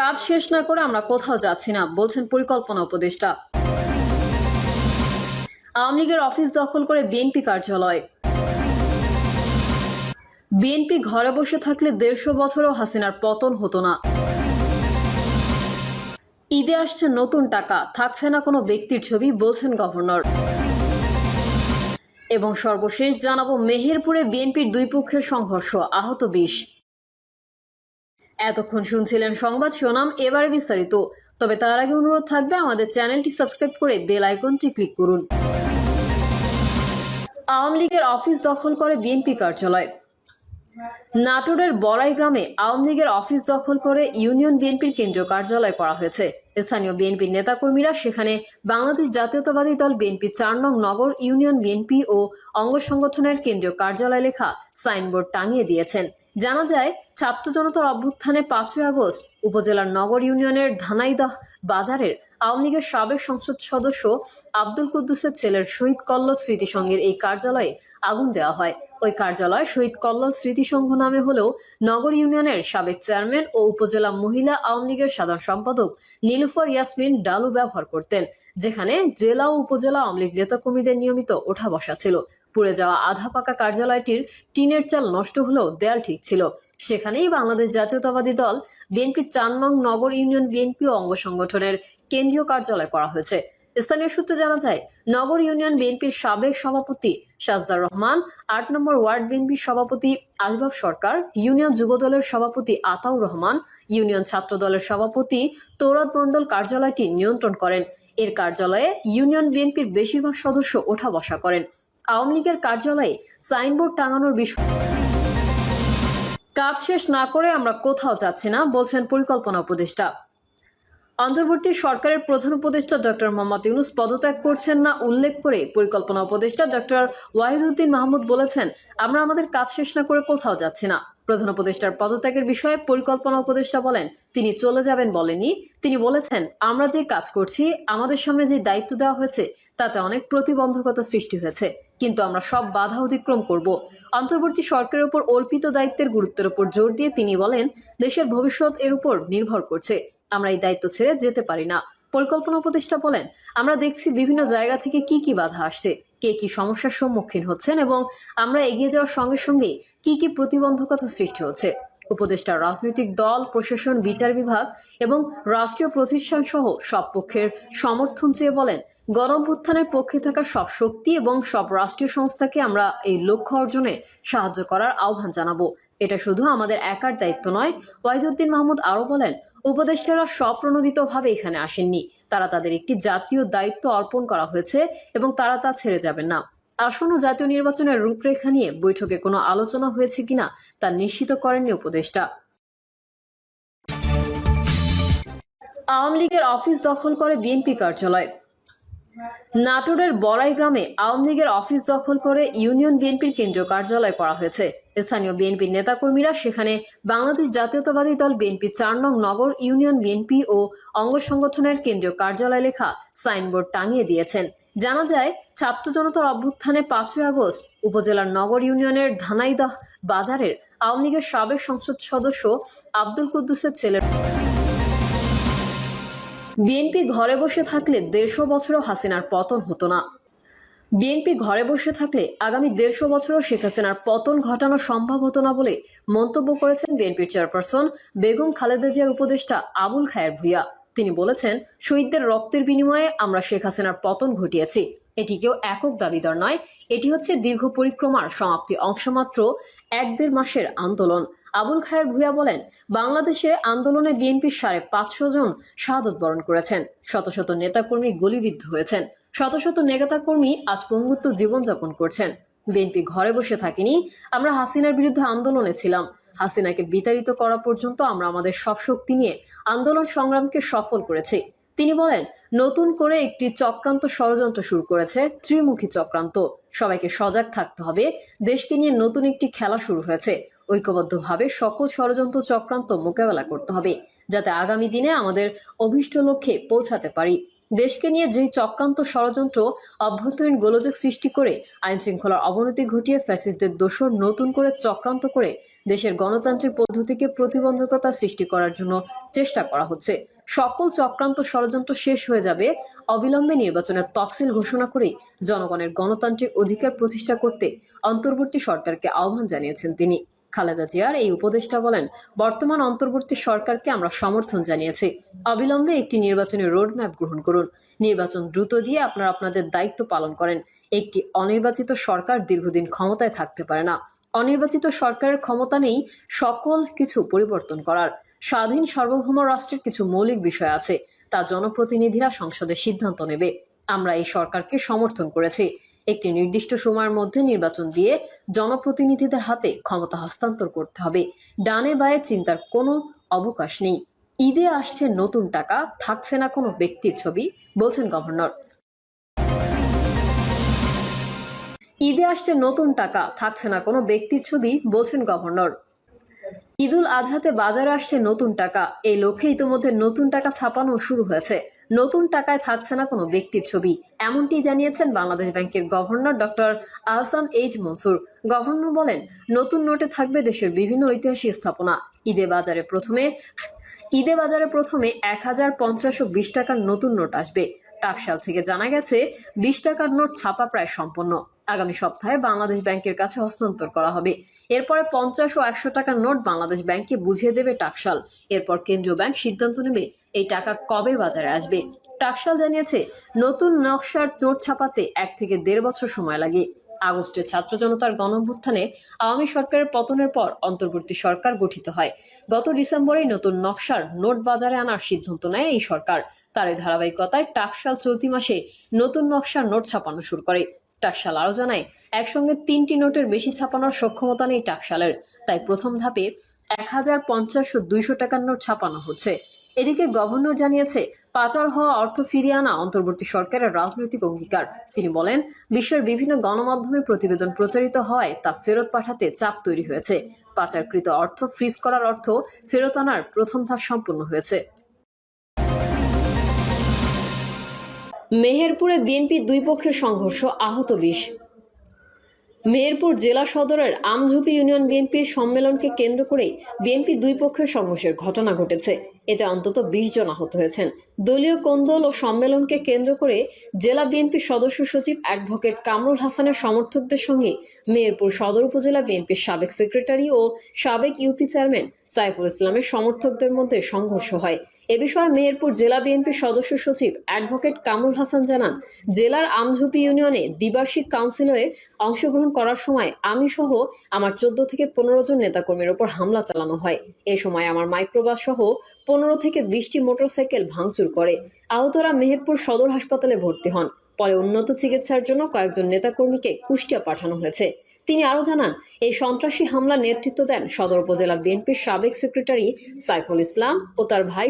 কাজ শেষ না করে আমরা কোথাও যাচ্ছি না, বলছেন পরিকল্পনা উপদেষ্টা। আওয়ামী লীগের অফিস দখল করে বিএনপি কার্যালয়। বিএনপি ঘরে বসে থাকলে 150 বছরেও হাসিনার পতন হতো না। ঈদে আসছে নতুন টাকা, থাকছে না কোনো ব্যক্তির ছবি, বলছেন গভর্নর। এবং সর্বশেষ জানাবো, মেহেরপুরে বিএনপির দুই পক্ষের সংঘর্ষ, আহত 20। এতক্ষণ শুনছিলেন সংবাদ শিরোনাম, এবারে বিস্তারিত। তবে তার আগে অনুরোধ থাকবে আমাদের চ্যানেলটি সাবস্ক্রাইব করে বেল আইকনটি ক্লিক করুন। আওয়ামী লীগের অফিস দখল করে বিএনপি কার্যালয়। নাটোরের বড়াই গ্রামে আওয়ামী লীগের অফিস দখল করে ইউনিয়ন বিএনপির কেন্দ্রীয় কার্যালয় করা হয়েছে। স্থানীয় বিএনপির নেতাকর্মীরা সেখানে বাংলাদেশ জাতীয়তাবাদী দল বিএনপি 4 নং নগর ইউনিয়ন বিএনপি ও অঙ্গ সংগঠনের কেন্দ্রীয় কার্যালয় লেখা সাইনবোর্ড টাঙিয়ে দিয়েছেন। জানা যায়, ছাত্র জনতার অভ্যুত্থানে 5ই আগস্ট উপজেলার নগর ইউনিয়নের ধানাইদহ বাজারের আওয়ামী লীগের সাবেক সংসদ সদস্য আব্দুল কুদ্দুসের ছেলের শহীদ কল্লোল স্মৃতিসংঘের এই কার্যালয়ে আগুন দেওয়া হয়। ওই কার্যালয় শহীদ কল্লোল স্মৃতিসংঘ নামে হলেও নগর ইউনিয়নের সাবেক চেয়ারম্যান ও উপজেলা মহিলা আওয়ামী লীগের সাধারণ সম্পাদক নীলুফার ইয়াসমিন ডালু ব্যবহার করতেন, যেখানে জেলা ও উপজেলা আওয়ামী লীগ নেতাকর্মীদের নিয়মিত ওঠা বসা ছিল। পুড়ে যাওয়া আধা পাকা কার্যালয়টির টিনের চাল নষ্ট হলেও দেয়াল ঠিক ছিল। সেখানেই বাংলাদেশ জাতীয়তাবাদী দল বিএনপি 4 নং নগর ইউনিয়ন বিএনপি ও অঙ্গ সংগঠনের কেন্দ্রীয় কার্যালয় করা হয়েছে। স্থানীয় সূত্রে জানা যায়, নগর ইউনিয়ন বিএনপির সাবেক সভাপতি সাজদার রহমান, 8 নম্বর ওয়ার্ড বিএনপির সভাপতি আসবাব সরকার, ইউনিয়ন যুবদলের সভাপতি আতাউর রহমান, ইউনিয়ন ছাত্র দলের সভাপতি তৌরাদ মণ্ডল কার্যালয়টি নিয়ন্ত্রণ করেন। এর কার্যালয়ে ইউনিয়ন বিএনপির বেশিরভাগ সদস্য ওঠা বসা করেন। আওয়ামী লীগের কার্যালয়ে সাইনবোর্ড টাঙানোর বিষয়, কাজ শেষ না করে আমরা কোথাও যাচ্ছি না, বলছেন পরিকল্পনা উপদেষ্টা। অন্তর্বর্তী সরকারের প্রধান উপদেষ্টা ডক্টর মোহাম্মদ ইউনূস পদত্যাগ করছেন না উল্লেখ করে পরিকল্পনা উপদেষ্টা ডক্টর ওয়াহিদুদ্দিন মাহমুদ বলেছেন, আমরা আমাদের কাজ শেষ না করে কোথাও যাচ্ছি না। প্রধান উপদেষ্টার পদত্যাগের বিষয়ে পরিকল্পনা উপদেষ্টা বলেন, তিনি চলে যাবেন বলেননি। তিনি বলেছেন, আমরা যে কাজ করছি, আমাদের সামনে যে দায়িত্ব দেওয়া হয়েছে তাতে অনেক প্রতিবন্ধকতা সৃষ্টি হয়েছে, কিন্তু আমরা সব বাধা অতিক্রম করব। অন্তর্বর্তী সরকারের উপর অর্পিত দায়িত্বের গুরুত্বের উপর জোর দিয়ে তিনি বলেন, দেশের ভবিষ্যৎ এর উপর নির্ভর করছে, আমরা এই দায়িত্ব ছেড়ে যেতে পারি না। পরিকল্পনা উপদেষ্টা বলেন, আমরা দেখছি বিভিন্ন জায়গা থেকে কি বাধা আসছে, কে কি সমস্যার সম্মুখীন হচ্ছেন এবং আমরা এগিয়ে যাওয়ার সঙ্গে সঙ্গে কি প্রতিবন্ধকতা সৃষ্টি হচ্ছে। উপদেষ্টা রাজনৈতিক দল, প্রশাসন, বিচার বিভাগ এবং রাষ্ট্রীয় প্রতিষ্ঠান সহ সব পক্ষের সমর্থন চেয়ে বলেন, গণঅভ্যুত্থানের পক্ষে থাকা সব শক্তি এবং সব রাষ্ট্রীয় সংস্থাকে আমরা এই লক্ষ্য অর্জনে সাহায্য করার আহ্বান জানাবো। এটা শুধু আমাদের একার দায়িত্ব নয়। ওয়াহিদুদ্দিন মাহমুদ আরও বলেন, উপদেষ্টারা স্বপ্রণোদিতভাবে এখানে আসেননি, তারা তাদের একটি জাতীয় দায়িত্ব অর্পণ করা হয়েছে এবং তারা তা ছেড়ে যাবেন না। আসন্ন জাতীয় নির্বাচনের রূপরেখা নিয়ে বৈঠকে কোনো আলোচনা হয়েছে কিনা তা নিশ্চিত করেননি উপদেষ্টা। আওয়ামী লীগের অফিস দখল করে বিএনপি কার্যালয়। নাটোরের বড়াই গ্রামে আওয়ামী লীগের অফিস দখল করে ইউনিয়ন বিএনপির কেন্দ্রীয় কার্যালয় করা হয়েছে। স্থানীয় বিএনপির নেতাকর্মীরা সেখানে বাংলাদেশ জাতীয়তাবাদী দল বিএনপি 4 নং নগর ইউনিয়ন বিএনপি ও অঙ্গ সংগঠনের কেন্দ্রীয় কার্যালয় লেখা সাইনবোর্ড টাঙিয়ে দিয়েছেন। জানা যায়, ছাত্র জনতার অভ্যুত্থানে 5ই আগস্ট উপজেলার নগর ইউনিয়নের ধানাইদহ বাজারের আওয়ামী লীগের সাবেক সংসদ সদস্য আব্দুল কুদ্দুসের ছেলের বিএনপি ঘরে বসে থাকলে 150 বছরেও হাসিনার পতন হতো না। বিএনপি ঘরে বসে থাকলে আগামী 150 বছরেও শেখ হাসিনার পতন ঘটানো সম্ভব হতো না বলে মন্তব্য করেছেন বিএনপির চেয়ারপারসন বেগম খালেদা জিয়ার উপদেষ্টা আবুল খায়ের ভূঁইয়া। তিনি বলেছেন, শহীদদের রক্তের বিনিময়ে আমরা শেখ হাসিনার পতন ঘটিয়েছি। এটি কেউ একক দাবিদার নয়, এটি হচ্ছে দীর্ঘ পরিক্রমার সমাপ্তি অংশমাত্র 1-1.5 মাসের আন্দোলন। আবুল খায়ের ভূঁইয়া বলেন, বাংলাদেশে আন্দোলনে বিএনপির 550 জন শাহাদত বরণ করেছেন, শত শত নেতাকর্মী গুলিবিদ্ধ হয়েছেন, শত শত নেতাকর্মী আজ পঙ্গুত্ব জীবনযাপন করছেন। বিএনপি ঘরে বসে থাকেনি, আমরা হাসিনার বিরুদ্ধে আন্দোলনে ছিলাম। হাসিনাকে বিতাড়িত করা পর্যন্ত আমরা আমাদের সব শক্তি নিয়ে আন্দোলন সংগ্রামকে সফল করেছি। তিনি বলেন, নতুন করে একটি চক্রান্ত ষড়যন্ত্র শুরু করেছে, ত্রিমুখী চক্রান্ত। সবাইকে সজাগ থাকতে হবে। দেশকে নিয়ে নতুন একটি খেলা শুরু হয়েছে। ঐক্যবদ্ধভাবে সকল ষড়যন্ত্র চক্রান্ত মোকাবেলা করতে হবে, যাতে আগামী দিনে আমাদের অভীষ্ট লক্ষ্যে পৌঁছাতে পারি। দেশকে নিয়ে যেই চক্রান্ত ষড়যন্ত্র, অভ্যন্তরীণ গোলযোগ সৃষ্টি করে আইন শৃঙ্খলার অবনতি ঘটিয়ে ফ্যাসিস্টদের দোসর নতুন করে চক্রান্ত করে দেশের গণতান্ত্রিক পদ্ধতিকে প্রতিবন্ধকতা সৃষ্টি করার জন্য চেষ্টা করা হচ্ছে। সকল চক্রান্ত ষড়যন্ত্র শেষ হয়ে যাবে অবিলম্বে নির্বাচনের তফসিল ঘোষণা করে জনগণের গণতান্ত্রিক অধিকার প্রতিষ্ঠা করতে অন্তর্বর্তী সরকারকে আহ্বান জানিয়েছেন তিনি। খালেদা জিয়ার এই উপদেষ্টা বলেন, বর্তমান অন্তর্বর্তী সরকারকে আমরা সমর্থন জানিয়েছি। অবিলম্বে একটি নির্বাচনী রোডম্যাপ গ্রহণ করুন। নির্বাচন দ্রুত দিয়ে আপনারা আপনাদের দায়িত্ব পালন করেন। একটি অনির্বাচিত সরকার দীর্ঘদিন ক্ষমতায় থাকতে পারে না। অনির্বাচিত সরকারের ক্ষমতা নেই সকল কিছু পরিবর্তন করার। স্বাধীন সার্বভৌম রাষ্ট্রের কিছু মৌলিক বিষয় আছে, তা জনপ্রতিনিধিরা সংসদে সিদ্ধান্ত নেবে। আমরা এই সরকারকে সমর্থন করেছি। একটি নির্দিষ্ট সময়ের মধ্যে নির্বাচন দিয়ে জনপ্রতিনিধিদের হাতে ক্ষমতা হস্তান্তর করতে হবে। ডানে বায়ে চিন্তার কোনো অবকাশ নেই। ঈদে আসছে নতুন টাকা, থাকছে না কোনো ব্যক্তির ছবি, বলছেন গভর্নর। ঈদে আসছে নতুন টাকা, থাকছে না কোনো ব্যক্তির ছবি, বলছেন গভর্নর। ঈদুল আজহাতে বাজারে আসছে নতুন টাকা। এই লক্ষ্যে ইতিমধ্যে নতুন টাকা ছাপানো শুরু হয়েছে। নতুন টাকায় থাকছে না কোনো ব্যক্তির ছবি, এমনটি জানিয়েছেন বাংলাদেশ ব্যাংকের governor doctor Ahsan H Mansur. Governor বলেন, নতুন নোটে থাকবে দেশের বিভিন্ন ঐতিহাসিক স্থাপনা। ঈদে বাজারে প্রথমে 1050 ও 20 টাকার নতুন নোট আসবে। টাকশাল থেকে জানা গেছে 20 টাকার নোট ছাপা প্রায় সম্পন্ন। আগামী সপ্তাহে বাংলাদেশ ব্যাংকের কাছে হস্তান্তর করা হবে। এরপরে 50 ও 100 টাকার নোট বাংলাদেশ ব্যাংককে বুঝিয়ে দেবে টাকশাল। এরপর কেন্দ্রীয় ব্যাংক সিদ্ধান্ত নেবে এই টাকা কবে বাজারে আসবে। টাকশাল জানিয়েছে, নতুন নকশার নোট ছাপাতে 1 থেকে 1.5 বছর সময় লাগে। আগস্টে ছাত্র জনতার গণঅভ্যুত্থানে আওয়ামী সরকারের পতনের পর অন্তর্বর্তী সরকার গঠিত হয়। গত ডিসেম্বরেই নতুন নকশার নোট বাজারে আনার সিদ্ধান্ত নেয় এই সরকার। তার ধারাবাহিকতায় টাকশাল চলতি মাসে নতুন নকশার নোট ছাপানো শুরু করে। টাকশাল আরও জানায়, একসঙ্গে 3টি নোটের বেশি ছাপানোর সক্ষমতা নেই টাকশালের, তাই প্রথম ধাপে 1050 ও 200 টাকার নোট ছাপানো হচ্ছে। এদিকে গভর্নর জানিয়েছে, পাচার হওয়া অর্থ ফিরিয়ে আনা অন্তর্বর্তী সরকারের রাজনৈতিক অঙ্গীকার। তিনি বলেন, বিশ্বের বিভিন্ন গণমাধ্যমে প্রতিবেদন প্রচারিত হওয়ায় তা ফেরত পাঠাতে চাপ তৈরি হয়েছে। পাচারকৃত অর্থ ফ্রিজ করার অর্থ ফেরত আনার প্রথম ধাপ সম্পন্ন হয়েছে। মেহেরপুরে বিএনপি দুই পক্ষের সংঘর্ষ, আহত 20। মেহেরপুর জেলা সদরের আমঝুপি ইউনিয়ন বিএনপির সম্মেলনকে কেন্দ্র করে বিএনপি দুই পক্ষের সংঘর্ষের ঘটনা ঘটেছে। এতে অন্তত 20 জন আহত হয়েছেন। দলীয় কোন্দল ও সম্মেলনকে কেন্দ্র করে জেলা বিএনপির সদস্য সচিব অ্যাডভোকেট কামরুল হাসানের সমর্থকদের সঙ্গে মেহেরপুর সদর উপজেলা বিএনপির সাবেক সেক্রেটারি ও সাবেক ইউপি চেয়ারম্যান সাইফুল ইসলামের সমর্থকদের মধ্যে সংঘর্ষ হয়। এ বিষয়ে মেহেরপুর জেলা বিএনপির সদস্য সচিব অ্যাডভোকেট কামরুল হাসান জানান, জেলার আমঝুপি ইউনিয়নে দ্বিবার্ষিক কাউন্সিলে অংশগ্রহণ করার সময় আমি সহ আমার 14 থেকে 15 জন নেতাকর্মীর ওপর হামলা চালানো হয়। এ সময় আমার মাইক্রোবাস সহ 15 থেকে 20টি মোটরসাইকেল ভাঙচুর করে। আহতরা মেহেরপুর সদর হাসপাতালে ভর্তি হন। পরে উন্নত চিকিৎসার জন্য কয়েকজন নেতাকর্মীকে কুষ্টিয়া পাঠানো হয়েছে। তিনি আরও জানান, এই সন্ত্রাসী হামলার নেতৃত্ব দেন সদর উপজেলা বিএনপির সাবেক সেক্রেটারি সাইফুল ইসলাম ও তার ভাই